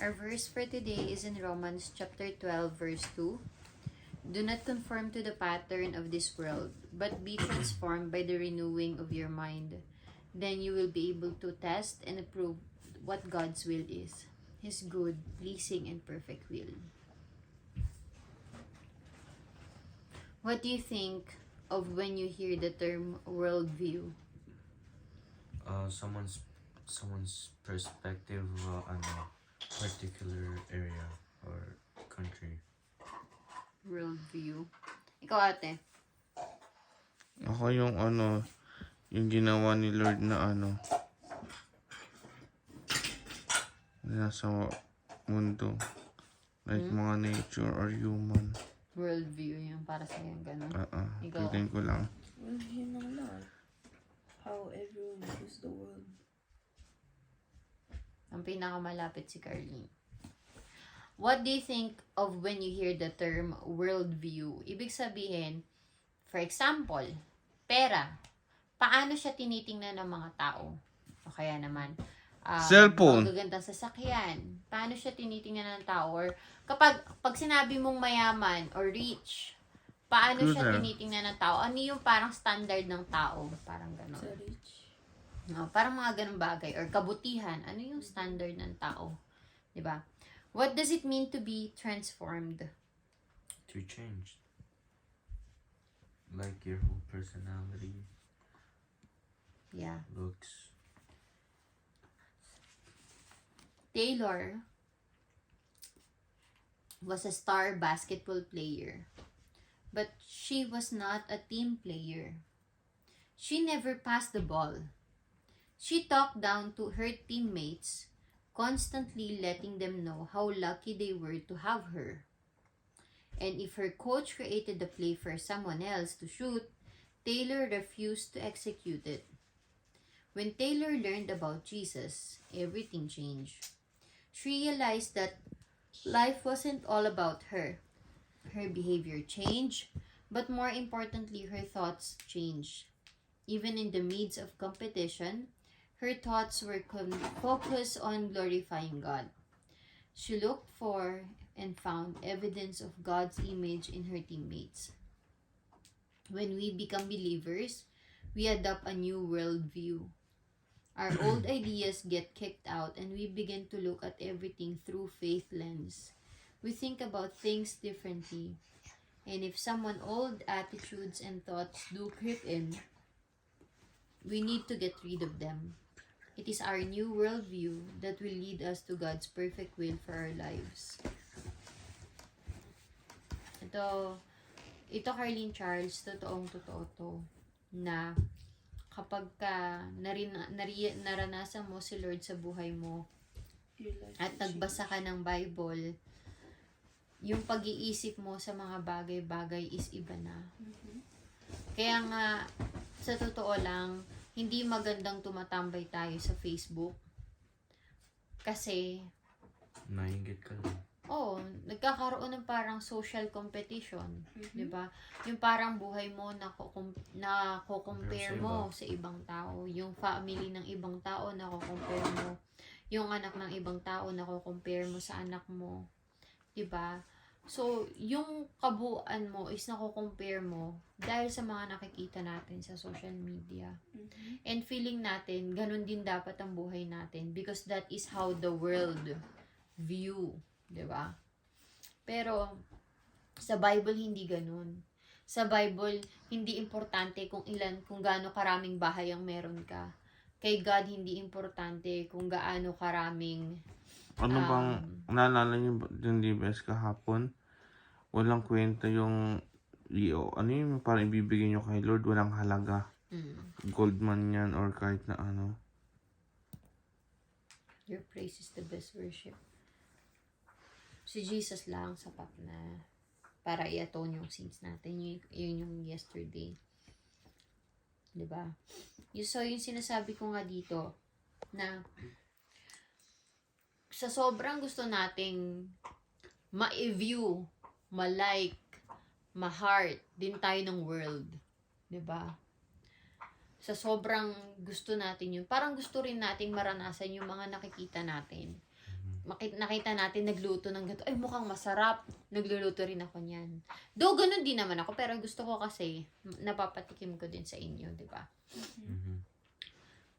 Our verse for today is in Romans chapter 12, verse 2. Do not conform to the pattern of this world, but be transformed by the renewing of your mind. Then you will be able to test and approve what God's will is, His good, pleasing, and perfect will. What do you think of when you hear the term worldview? Someone's perspective on a particular area or country. Worldview. Ikaw, ate. Ako yung yung ginawa ni Lord na nasa mundo. Like mga nature or human. Worldview, yung para sa yung gano'n. Ikaw. Tingin ko lang. Yun lang na. How everyone views the world. Ang pinakamalapit si Carlene. What do you think of when you hear the term worldview? Ibig sabihin, for example, pera. Paano siya tinitingnan ng mga tao? O kaya naman, Cellphone. magagandang sasakyan. Paano siya tinitingnan ng tao? Or pag sinabi mong mayaman or rich, paano siya Scooter. tinitingnan ng tao? Ano yung parang standard ng tao? Parang gano'n. Sa rich. No, parang mga ganung bagay. Or kabutihan. Ano yung standard ng tao? 'Di ba? What does it mean to be transformed? To change. Like your whole personality, Yeah. looks. Taylor was a star basketball player, but she was not a team player. She never passed the ball. She talked down to her teammates, constantly letting them know how lucky they were to have her. And if her coach created the play for someone else to shoot, Taylor refused to execute it. When Taylor learned about Jesus, everything changed. She realized that life wasn't all about her. Her behavior changed, but more importantly, her thoughts changed. Even in the midst of competition, her thoughts were focused on glorifying God. She looked for and found evidence of God's image in her teammates. When we become believers, we adopt a new worldview. Our old ideas get kicked out and we begin to look at everything through faith lens. We think about things differently. And if someone old attitudes and thoughts do creep in, we need to get rid of them. It is our new worldview that will lead us to God's perfect will for our lives. Ito Carlene Charles, totoo to, na kapag ka naranasan mo si Lord sa buhay mo Your life at will nagbasa ka ng Bible, yung pag-iisip mo sa mga bagay-bagay is iba na. Kaya nga, sa totoo lang, hindi magandang tumatambay tayo sa Facebook. Kasi, Nainggit ka lang. nagkakaroon ng parang social competition, 'di ba? Yung parang buhay mo nako-compare mo sa ibang tao, yung family ng ibang tao nako-compare mo, yung anak ng ibang tao nako-compare mo sa anak mo, 'di ba? So, yung kabuuan mo is nako-compare mo dahil sa mga nakikita natin sa social media. And feeling natin, ganun din dapat ang buhay natin because that is how the world view, 'di ba? Pero sa Bible hindi ganun. Sa Bible hindi importante kung gaano karaming bahay ang meron ka. Kay God hindi importante kung gaano karaming Naalala niyo yung DBS kahapon? Walang kwenta yung yung parang ibibigay nyo kay Lord, walang halaga. Gold man yan or kahit na Your praise is the best worship. Si Jesus lang sapat na para i-atone yung sins natin. Yun yung yesterday. 'Di ba? So, yung sinasabi ko nga dito na sa sobrang gusto nating ma-view, ma-like, ma-heart din tayo ng world. 'Di ba? Sa sobrang gusto natin yun, parang gusto rin nating maranasan yung mga nakikita natin. nakita natin nagluto ng gato, ay mukhang masarap, nagluluto rin ako niyan. Though ganun din naman ako, pero gusto ko kasi napapatikim ko din sa inyo, di ba? Mhm.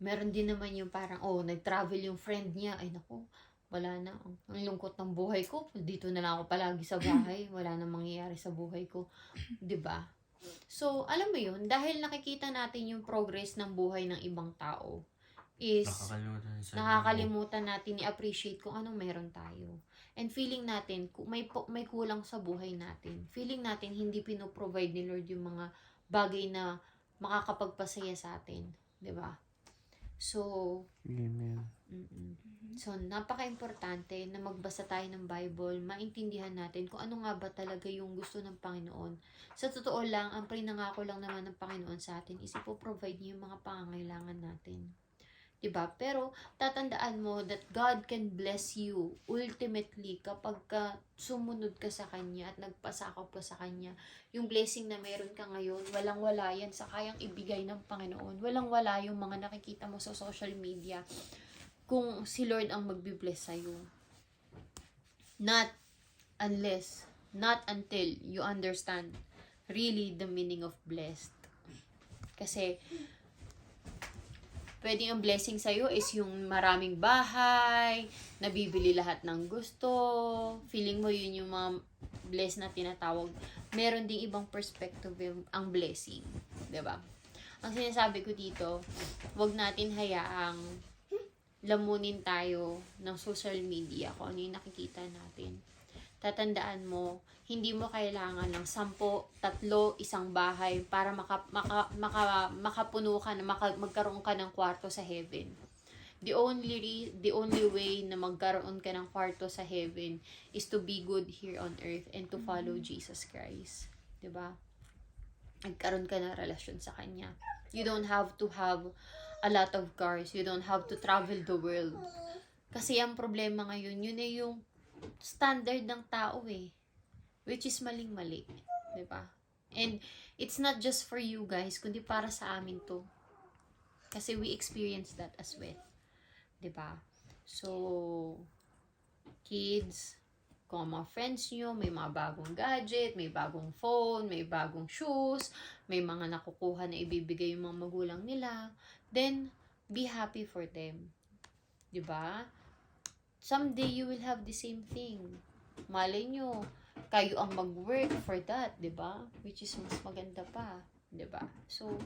Meron din naman yung parang, nag-travel yung friend niya, ay naku, wala na, ang lungkot ng buhay ko, dito na lang ako palagi sa bahay, wala na mangyayari sa buhay ko, di ba? So, alam mo yun, dahil nakikita natin yung progress ng buhay ng ibang tao, is nakakalimutan natin i-appreciate kung anong meron tayo. And feeling natin, may kulang sa buhay natin. Feeling natin, hindi pinoprovide ni Lord yung mga bagay na makakapagpasaya sa atin. 'Di ba? So, Amen. so, napaka-importante na magbasa tayo ng Bible, maintindihan natin kung ano nga ba talaga yung gusto ng Panginoon. Sa totoo lang, ang pinangako lang naman ng Panginoon sa atin is ipoprovide niya yung mga pangangailangan natin. Diba? Pero, tatandaan mo that God can bless you ultimately kapag sumunod ka sa Kanya at nagpasakop ka sa Kanya. Yung blessing na meron ka ngayon, walang-wala yan sa kayang ibigay ng Panginoon. Walang-wala yung mga nakikita mo sa social media kung si Lord ang magbibless sa'yo. Not until you understand really the meaning of blessed. Kasi, pwede yung blessing sa'yo is yung maraming bahay, nabibili lahat ng gusto, feeling mo yun yung mga bless na tinatawag. Meron ding ibang perspective ang blessing. 'Di ba? Ang sinasabi ko dito, wag natin hayaang lamunin tayo ng social media kung ano yung nakikita natin. Tatandaan mo, hindi mo kailangan ng 10, 3, isang bahay para makapuno ka na magkaroon ka ng kwarto sa heaven. The only way na magkaroon ka ng kwarto sa heaven is to be good here on earth and to follow Jesus Christ. 'Di ba? Nagkaroon ka ng relasyon sa Kanya. You don't have to have a lot of cars. You don't have to travel the world. Kasi ang problema ngayon, yun ay yung standard ng tao which is maling-mali, 'di ba? And it's not just for you guys, kundi para sa amin to. Kasi we experience that as well, 'di ba? So, kids, kung mga friends nyo, may mga bagong gadget, may bagong phone, may bagong shoes, may mga nakukuha na ibibigay yung mga magulang nila, then be happy for them. 'Di ba? Someday you will have the same thing. Malay nyo, kayo ang mag-work for that, 'di ba? Which is mas maganda pa, 'di ba? So,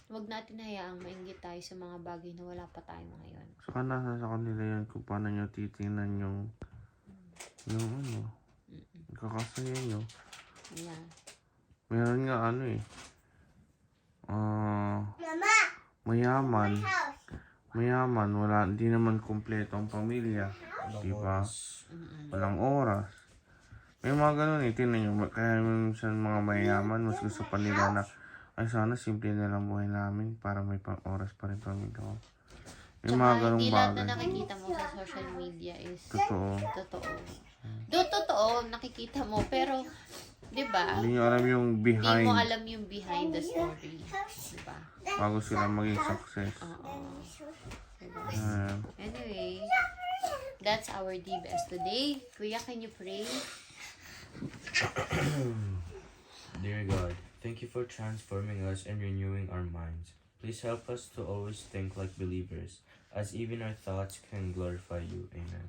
wag natin hayaang mainggit tayo sa mga bagay na wala pa tayo ngayon. Saka nasa sa kanila yan kung paano nyo titingnan yung kakasaya nyo. Yeah. Meron nga mayaman, wala, hindi naman kompleto ang pamilya. Diba? Walang oras. May mga ganun tingnan nyo. Kaya minsan mga mayaman, mas gusto pa nila na, ay sana simple na lang buhay namin para may oras pa rin pamilya ko. May Tsaka mga ganung hindi lahat na bagay. nakikita mo sa social media is Totoo. Totoo, nakikita mo, pero, di ba? Hindi nyo alam yung Hindi behind mo alam yung behind the story. Di ba? bago sila maging success. Oo. Diba? Ayan. Anyway, that's our DBS today. Kuya, can you pray? Dear God, thank you for transforming us and renewing our minds. Please help us to always think like believers, as even our thoughts can glorify you. Amen.